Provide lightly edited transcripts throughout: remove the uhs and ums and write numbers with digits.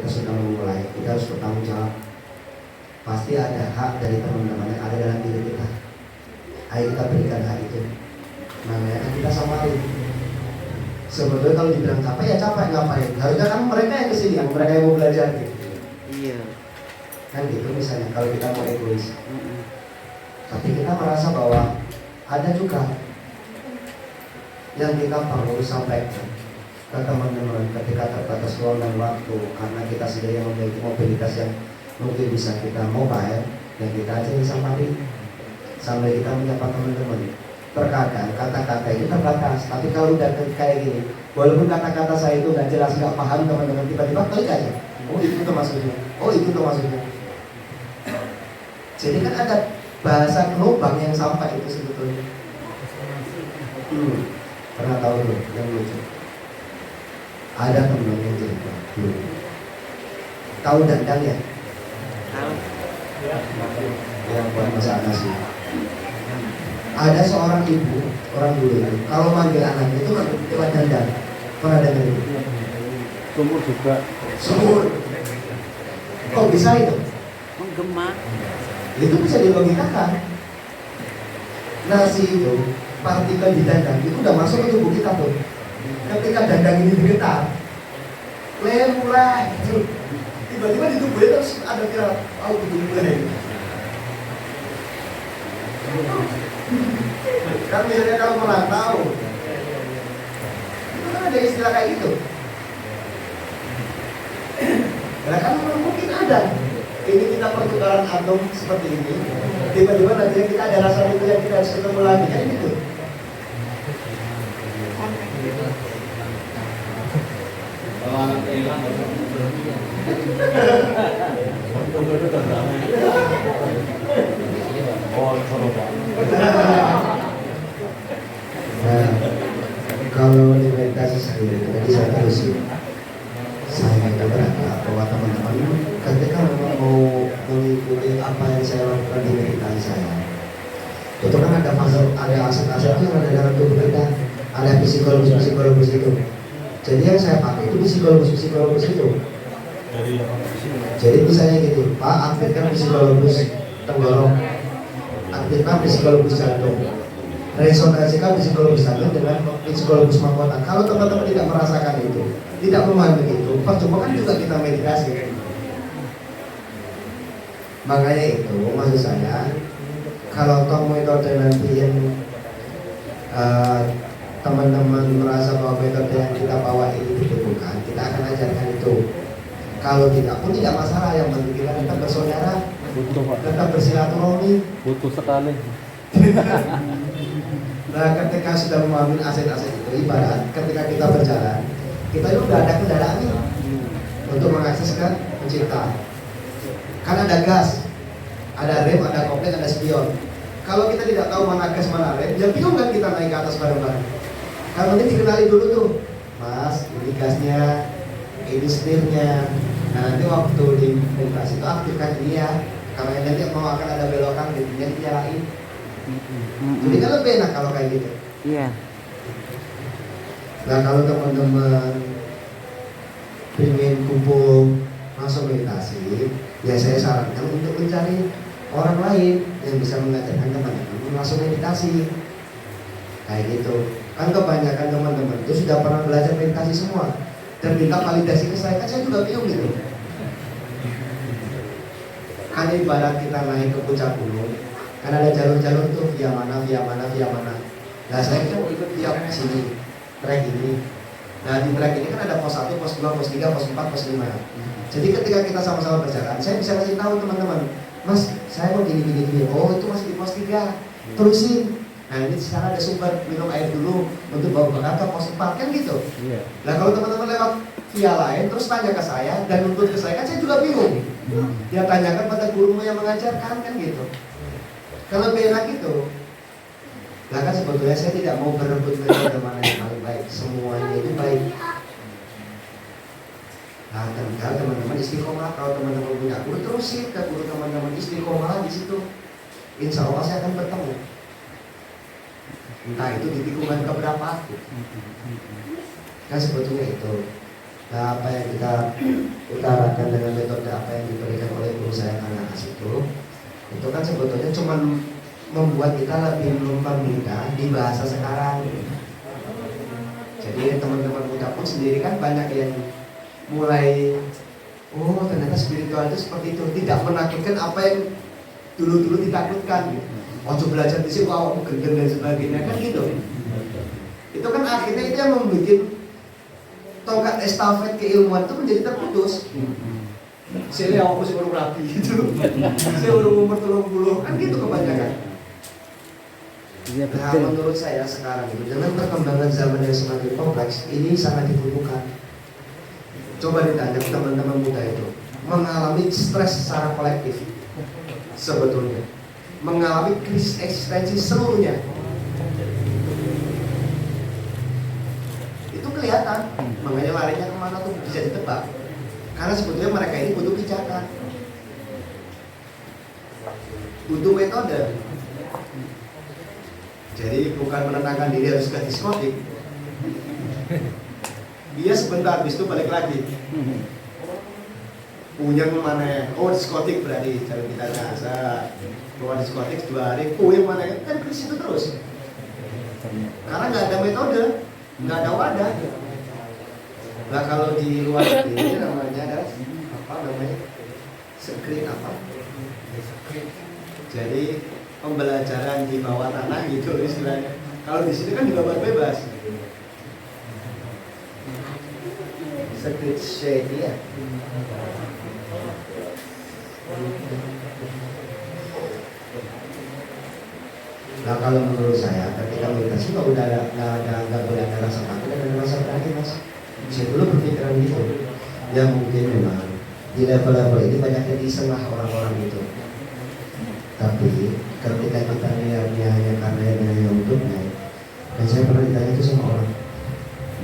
kita sudah memulai, kita harus bertanggung jawab. Pasti ada hak dari teman-teman yang ada dalam diri kita. Ayo kita berikan hak itu. Namanya kita samarin. Sebetulnya kalau dibilang capek ya capek, ngapain? Harusnya kan mereka yang kesini, yang mereka yang mau belajar gitu. Iya. Kan gitu misalnya kalau kita mau egois. Tapi kita merasa bahwa ada juga yang kita perlu sampaikan ke teman-teman ketika terbatas ruang dan waktu, karena kita sendiri yang memiliki mobilitas yang mungkin bisa kita mobile, dan kita aja yang sampai sambil kita menyapa teman-teman. Terkadang kata-kata itu terbatas, tapi kalau udah kayak gini, walaupun kata-kata saya itu nggak jelas, nggak paham teman-teman, tiba-tiba klik aja, oh itu tuh maksudnya, oh itu tuh maksudnya. Jadi kan ada bahasa gelombang yang sampai itu sebetulnya. Pernah tahu tuh yang lucu? Ada temen yang cerita dulu. Tahu dandang ya? Tahu. Yang buat masak nasi. Ada seorang ibu, orang dulu itu, kalau manggil anaknya itu lewat dandang. Pernah dengar itu? Sumur juga. Sumur. Kok bisa itu? Menggema. Itu bisa dilogikakan. Nasi itu, partikel di dandang itu udah masuk ke tubuh kita tuh. Ketika dandang ini digetar, mulai tiba-tiba di tubuhnya terus ada kira mulai. Kan misalnya kalau pernah tahu, itu kan ada istilah kayak gitu. Karena kan mungkin ada. Ini kita pertukaran atom seperti ini, tiba-tiba nanti kita ada rasa itu yang kita harus ketemu lagi, kayak gitu. Nah, kalau di meditasi sendiri, tadi saya terusin, saya berkata bahwa teman-teman ketika memang mau mengikuti apa yang saya lakukan di meditasi saya, itu kan ada fase, ada aset-aset yang ada dalam tubuh kita, ada psikologis itu. Jadi yang saya pakai itu psikologis itu. Jadi misalnya gitu, Pak, aktifkan psikologis tenggorok, aktifkan psikologis jantung, resonansikan psikologis jantung dengan psikologis mahkota. Kalau teman-teman tidak merasakan itu, tidak memahami itu, percuma kan juga kita meditasi. Makanya itu maksud saya, kalau toh metode nanti yang teman-teman merasa bahwa metode yang kita bawa ini dibutuhkan, kita akan ajarkan itu. Kalau tidak pun tidak masalah, yang penting kita tetap bersaudara, tetap bersilaturahmi. Butuh sekali. Nah, ketika sudah memahami aset-aset itu, ibarat ketika kita berjalan, kita itu udah ada kendaraannya untuk mengakses ke pencipta. Kan ada gas, ada rem, ada kopling, ada spion. Kalau kita tidak tahu mana gas mana rem, ya bingung kan kita naik ke atas bareng-bareng. Kalau nanti dikenali dulu tuh, Mas, ini gasnya, ini setirnya. Nah, nanti waktu di meditasi itu aktifkan ini ya. Karena nanti mau akan ada belokan, jadi dinyalain. Jadi kan lebih enak kalau kayak gitu. Iya. Nah, kalau teman-teman ingin kumpul masuk meditasi, ya saya sarankan untuk mencari orang lain yang bisa mengajarkan teman-teman masuk meditasi. Kayak gitu. Kan kebanyakan teman-teman itu sudah pernah belajar meditasi semua dan minta validasi ke saya, kan saya juga bingung gitu. Kan ibarat kita naik ke puncak gunung, kan ada jalur-jalur tuh via mana. Nah, saya kan ikut via sini, trek ini. Nah, di trek ini kan ada pos 1, pos 2, pos 3, pos 4, pos 5. Jadi ketika kita sama-sama berjalan, saya bisa kasih tahu teman-teman, Mas, saya mau gini. Oh, itu masih di pos 3. Terusin. Nah, ini sekarang ada sumber, minum air dulu untuk bawa bekal ke pos 4, kan gitu. Iya. Nah, kalau teman-teman lewat via lain terus tanya ke saya dan nuntut ke saya, kan saya juga bingung. Ya tanyakan pada gurumu yang mengajarkan, kan gitu. Kalau lebih enak itu. Nah, kan sebetulnya saya tidak mau berebut metode mana yang paling baik. Semuanya itu baik. Nah, tinggal teman-teman istiqomah. Kalau teman-teman punya guru, terusin ke guru teman-teman, istiqomah di situ. Insya Allah saya akan bertemu. Entah itu di tikungan keberapa. Kan sebetulnya itu. Nah, apa yang kita utarakan dengan metode apa yang diberikan oleh guru saya Kanakas itu kan sebetulnya cuma membuat kita lebih mudah di bahasa sekarang. Jadi teman-teman muda pun sendiri kan banyak yang mulai, oh ternyata spiritual itu seperti itu, tidak menakutkan apa yang dulu-dulu ditakutkan. Ojo belajar di sini, awakmu gendeng dan sebagainya kan gitu. Itu kan akhirnya itu yang membuat tongkat estafet keilmuan itu menjadi terputus. Saya aku sih baru rapi gitu. Saya baru umur 30 kan gitu kebanyakan. Iya Nah, betul. menurut saya sekarang itu dengan perkembangan zaman yang semakin kompleks ini sangat dibutuhkan. Coba ditanya teman-teman muda itu mengalami stres secara kolektif sebetulnya, mengalami krisis eksistensi seluruhnya. Itu kelihatan, makanya larinya kemana tuh bisa ditebak. Karena sebetulnya mereka ini butuh pijakan, butuh metode. Jadi bukan menenangkan diri harus ke diskotik. Dia sebentar, habis itu balik lagi. Punya mana ya? Oh diskotik berarti cara kita nasa. Keluar diskotik 2 hari, yang mana ya? Kan krisis itu terus. Karena nggak ada metode, nggak ada wadah. Nah kalau di luar ini namanya ada apa namanya? Screen apa? Jadi pembelajaran di bawah tanah gitu istilahnya. Kalau di sini kan dibabat bebas. Secret shade ya. Nah kalau menurut saya ketika meditasi nggak boleh ada rasa takut dan ada rasa berani mas. Saya dulu berpikiran gitu. Ya mungkin memang di level-level ini banyaknya disengah orang-orang itu. Tapi ketika kita niatnya hanya karena yang hanya untuknya, dan saya pernah ditanya itu sama orang,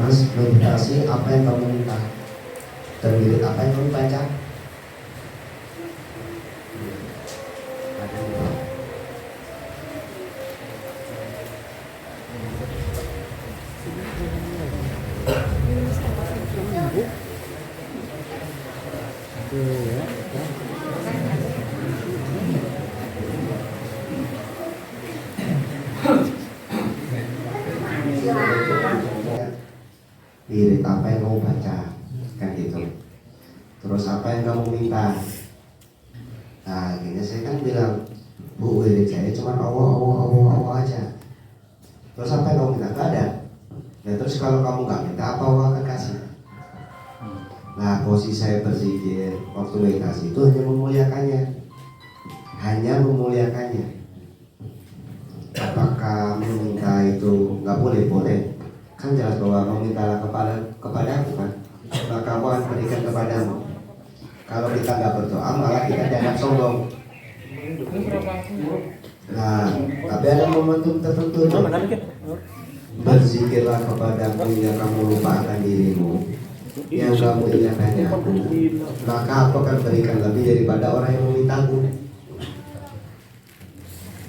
Mas meditasi apa yang kamu minta? Terbirit apa yang kamu baca? Wirid apa yang kamu baca, kan gitu. Terus apa yang kamu minta? Nah, akhirnya saya kan bilang, Bu, wirid saya cuma Allah aja. Terus apa yang kamu minta? Gak ada. Ya terus kalau kamu nggak minta, apa Allah akan kasih? Nah, posisi saya berzikir waktu meditasi itu hanya memuliakannya, Apakah meminta itu nggak boleh? Kan jelas bahwa meminta kepada aku kan, maka aku akan berikan kepadamu. Kalau kita nggak berdoa malah kita dianggap sombong. Nah, tapi ada momentum tertentu. Berzikirlah kepadaku yang kamu lupakan dirimu, yang kamu ingatkannya aku, maka aku akan berikan lebih daripada orang yang memintaku.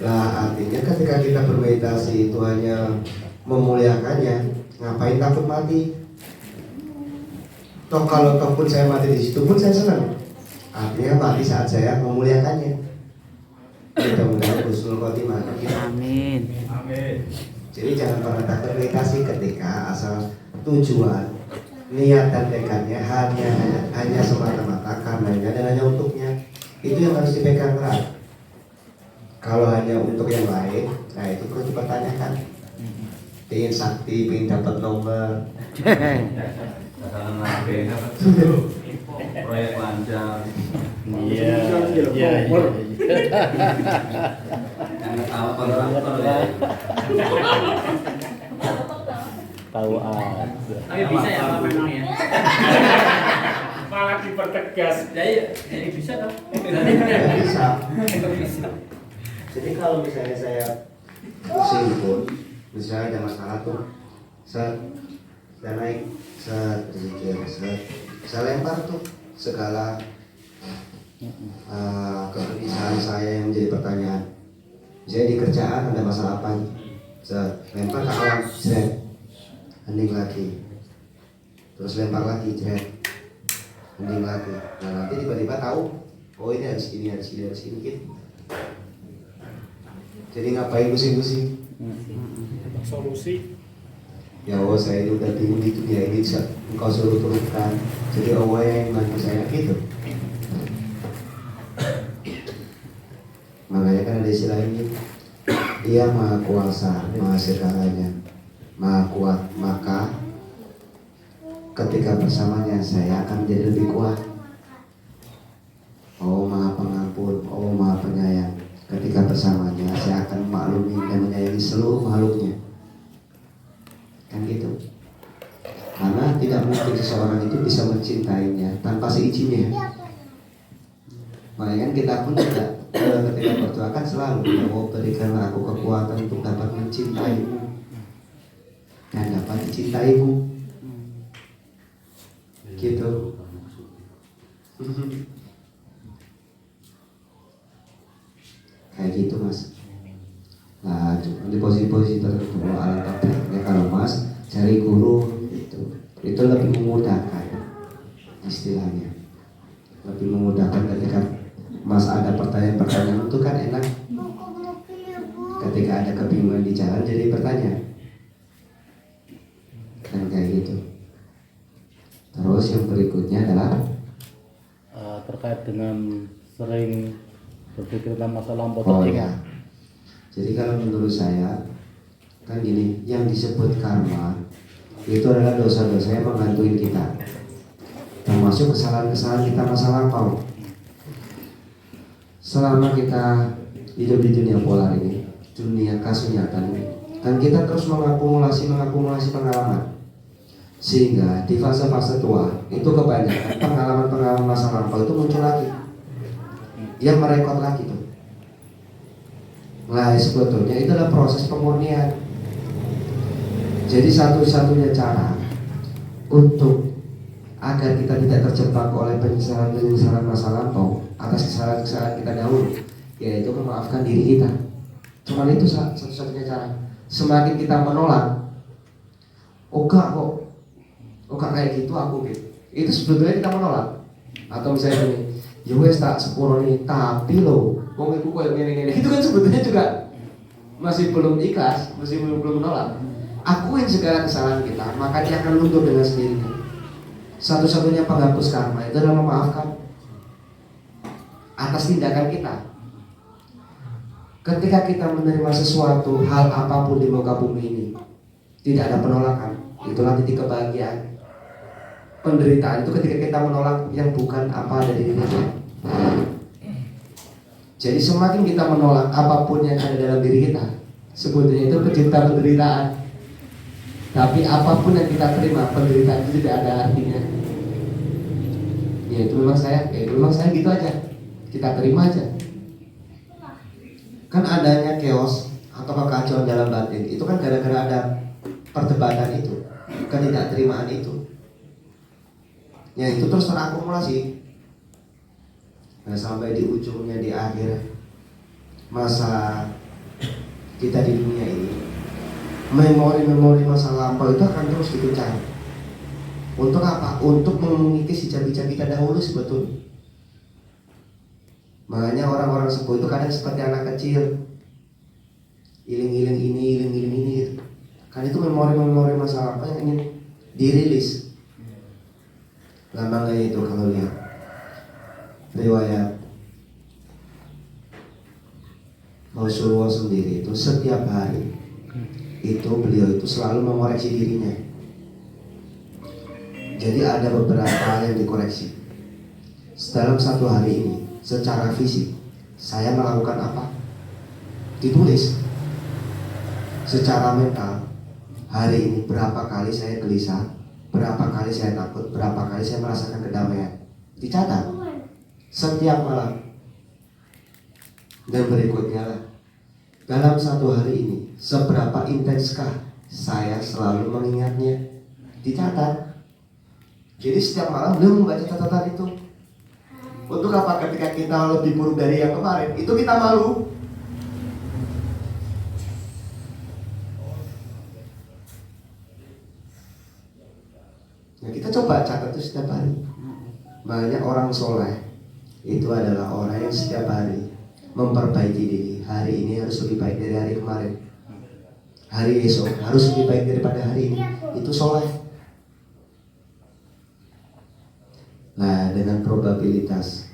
Nah, artinya ketika kita bermeditasi itu hanya memuliakannya, ngapain takut mati? Toh kalau pun saya mati di situ pun saya senang. Artinya mati saat saya memuliakannya. Mudah-mudahan husnul khotimah. Amin. Jadi jangan pernah takut meditasi ketika asal tujuan, niat dan tekadnya hanya semata-mata karenanya dan hanya untuknya. Itu yang harus dipegang erat. Kalau hanya untuk yang lain, nah itu perlu dipertanyakan. Ingin sakti, ingin dapat nomor, proyek lancar. Iya. Tahu kontraktor ya. Tahu aja. Tapi bisa ya Pak memang ya. Malah dipertegas. Ya iya, jadi bisa dong. nggak bisa. Bisa. Jadi kalau misalnya saya pusing pun, misalnya ada masalah tuh, saya naik, saya berzikir, saya lempar tuh segala kegelisahan saya yang menjadi pertanyaan. Misalnya di kerjaan ada masalah apa nih? Saya lempar ke alam, hening lagi. terus lempar lagi, jret, hening lagi. Nah nanti tiba-tiba tahu, oh ini harus ini, harus ini, harus ini gitu. Jadi ngapain pusing-pusing? Solusi. Ya Allah, saya ini udah bingung di dunia ini, engkau suruh turunkan. Jadi Allah yang bantu saya gitu. Makanya kan ada istilah ini, Dia maha kuasa, maha segalanya, maha kuat. Maka ketika bersamanya saya akan menjadi lebih kuat. Oh maha pengampun, oh maha penyayang. Ketika bersamanya saya akan memaklumi dan menyayangi seluruh makhluknya. Kan gitu. Karena tidak mungkin seseorang itu bisa mencintainya tanpa seizinnya. Makanya kan kita pun juga ketika berdoa kan selalu, ya Allah berikanlah aku kekuatan untuk dapat mencintaimu dan dapat dicintaimu. Gitu. Kayak gitu mas. Nah di posisi-posisi tertentu alangkah kalau mas cari guru itu lebih memudahkan istilahnya, lebih memudahkan ketika mas ada pertanyaan-pertanyaan itu kan enak. Ketika ada kebingungan di jalan jadi bertanya kan kayak gitu. Terus yang berikutnya adalah Terkait dengan sering berpikir tentang masa lampau oh tertinggal. ya. Jadi kalau menurut saya kan gini, yang disebut karma itu adalah dosa-dosa yang menghantui kita, termasuk kesalahan-kesalahan kita masa lampau. Selama kita hidup di dunia polar ini, dunia kasunyatan ini, kan kita terus mengakumulasi pengalaman, sehingga di fase-fase tua itu kebanyakan pengalaman-pengalaman masa lampau itu muncul lagi, yang merekod lagi tuh. Nah sebetulnya itu adalah proses pemurnian. Jadi satu-satunya cara untuk agar kita tidak terjebak oleh penyesalan masa lampau atas kesalahan-kesalahan kita dahulu, yaitu memaafkan diri kita. Cuma itu satu-satunya cara. Semakin kita menolak, oh gak kayak gitu aku gitu, itu sebetulnya kita menolak. Atau misalnya ini, ya wes tak sepuro nih, tapi lo wong iku koyo ngene-ngene. Itu kan sebetulnya juga masih belum ikhlas, masih belum menolak. Akuin segala kesalahan kita, maka dia akan luntur dengan sendirinya. Satu-satunya penghapus karma itu adalah memaafkan atas tindakan kita. Ketika kita menerima sesuatu hal apapun di muka bumi ini, tidak ada penolakan, itulah titik kebahagiaan. Penderitaan itu ketika kita menolak yang bukan apa ada di diri kita. Jadi semakin kita menolak apapun yang ada dalam diri kita, sebetulnya itu pencipta penderitaan. Tapi apapun yang kita terima, penderitaan itu tidak ada artinya. Ya itu memang saya gitu aja. Kita terima aja. Kan adanya chaos atau kekacauan dalam batin itu kan gara-gara ada perdebatan itu, ketidakterimaan itu. Ya itu terus terakumulasi. Nah sampai di ujungnya, di akhir masa kita di dunia ini, memori-memori masa lampau itu akan terus dikejar. Untuk apa? Untuk mengikis jejak-jejak kita dahulu sebetulnya. Makanya orang-orang sepuh itu kadang seperti anak kecil, iling-iling ini, iling-iling ini gitu. Kan itu memori-memori masa lampau yang ingin dirilis. Lambangnya itu kalau lihat riwayat Rasulullah sendiri itu setiap hari itu beliau itu selalu mengoreksi dirinya. Jadi ada beberapa hal yang dikoreksi dalam satu hari ini. Secara fisik saya melakukan apa? Ditulis. Secara mental hari ini berapa kali saya gelisah, berapa kali saya takut, berapa kali saya merasakan kedamaian. Dicatat setiap malam. Dan berikutnya lah, dalam satu hari ini seberapa intenskah saya selalu mengingatnya. Dicatat. Jadi setiap malam beliau membaca catatan itu. Untuk apa? Ketika kita lebih buruk dari yang kemarin, itu kita malu. Ya kita coba catat itu setiap hari. Banyak orang soleh itu adalah orang yang setiap hari memperbaiki diri. Hari ini harus lebih baik dari hari kemarin. Hari esok harus lebih baik daripada hari ini. Itu soleh. Nah, dengan probabilitas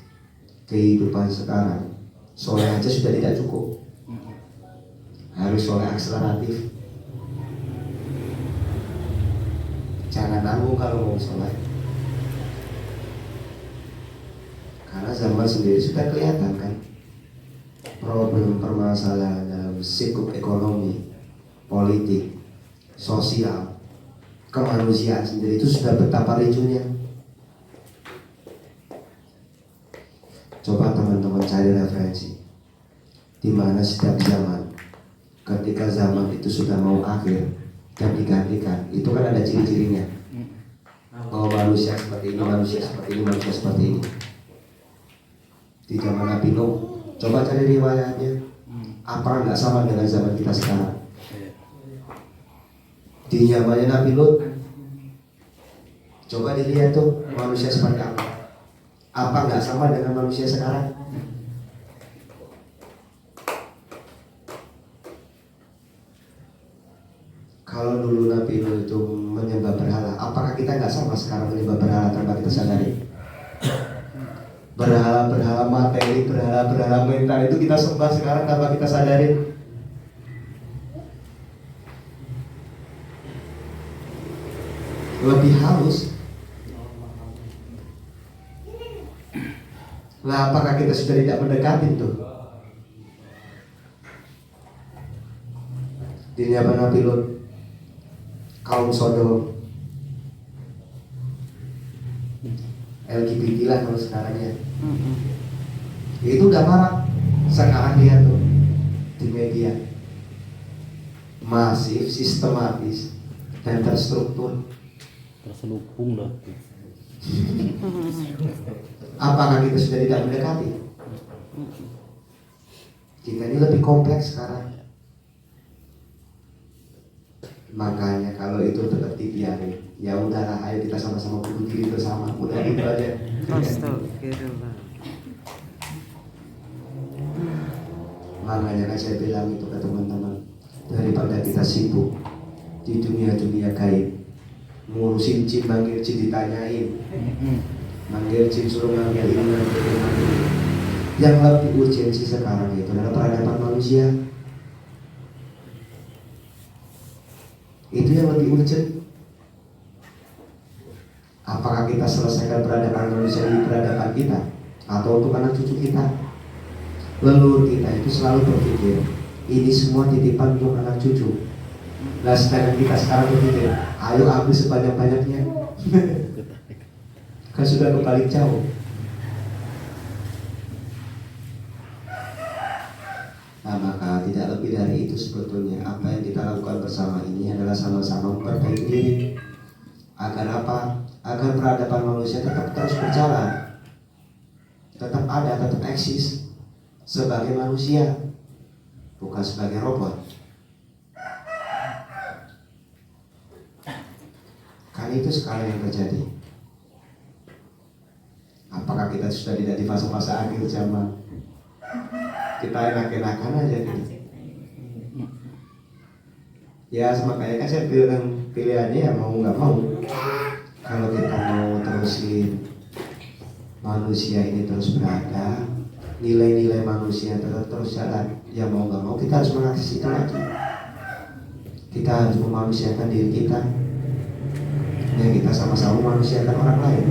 kehidupan sekarang, soleh aja sudah tidak cukup. Harus soleh akseleratif. Jangan nanggung kalau mau soleh. Karena zaman sendiri sudah kelihatan kan problem permasalahan dalam lingkup ekonomi, politik, sosial, kemanusiaan sendiri itu sudah betapa ricuhnya. Coba teman-teman cari referensi di mana setiap zaman, ketika zaman itu sudah mau akhir dan digantikan, itu kan ada ciri-cirinya. Oh, manusia seperti ini, manusia seperti ini, manusia seperti ini. Di zaman Nabi Nuh, coba cari riwayatnya. Apa nggak sama dengan zaman kita sekarang? Di zamannya Nabi Lut, coba dilihat tuh manusia seperti apa. Apa nggak sama dengan manusia sekarang? Kalau dulu Nabi Lut itu menyembah berhala, apakah kita nggak sama sekarang menyembah berhala tanpa kita sadari? Berhala-berhala materi, berhala-berhala mental itu kita sembah sekarang tanpa kita sadarin. Lebih halus. Lah, apakah kita sudah tidak mendekati tuh? Di zaman Nabi Lut, kaum Sodom, LGBT lah kalau sekarang ya. Itu udah marak. Sekarang lihat tuh di media, masif, sistematis, dan terstruktur. Terselubung dah. Apakah kita sudah tidak mendekati? Kita ini lebih kompleks sekarang. Makanya kalau itu tetap dibiarin, ya udahlah, ayo kita sama-sama bunuh diri bersama. Udah gitu aja. Astagfirullah. Makanya kan saya bilang itu ke teman-teman, daripada kita sibuk di dunia-dunia gaib, ngurusin jin, manggil jin ditanyain, manggil jin suruh manggil ini, manggil ini. Yang lebih urgensi sekarang itu adalah peradaban manusia. Itu yang lebih urgent. Apakah kita selesaikan peradaban manusia di peradaban kita atau untuk anak cucu kita? Leluhur kita itu selalu berpikir ini semua titipan untuk anak cucu. Nah, sedangkan kita sekarang berpikir ayo ambil sebanyak-banyaknya. Kan sudah kebalik jauh. Nah, maka tidak lebih dari itu sebetulnya apa yang kita lakukan bersama ini adalah sama-sama memperbaiki diri. Agar apa? Agar peradaban manusia tetap terus berjalan, tetap ada, tetap eksis sebagai manusia, bukan sebagai robot. Kan itu sekarang yang terjadi. Apakah kita sudah tidak di fase-fase akhir zaman? Kita enak-enakan aja gitu. Ya makanya kan saya bilang pilihannya ya mau nggak mau. Kalau kita mau terusin manusia ini terus berada, nilai-nilai manusia terus jalan, ya mau nggak mau kita harus mengakses itu lagi. Kita harus memanusiakan diri kita, ya kita sama-sama memanusiakan orang lain.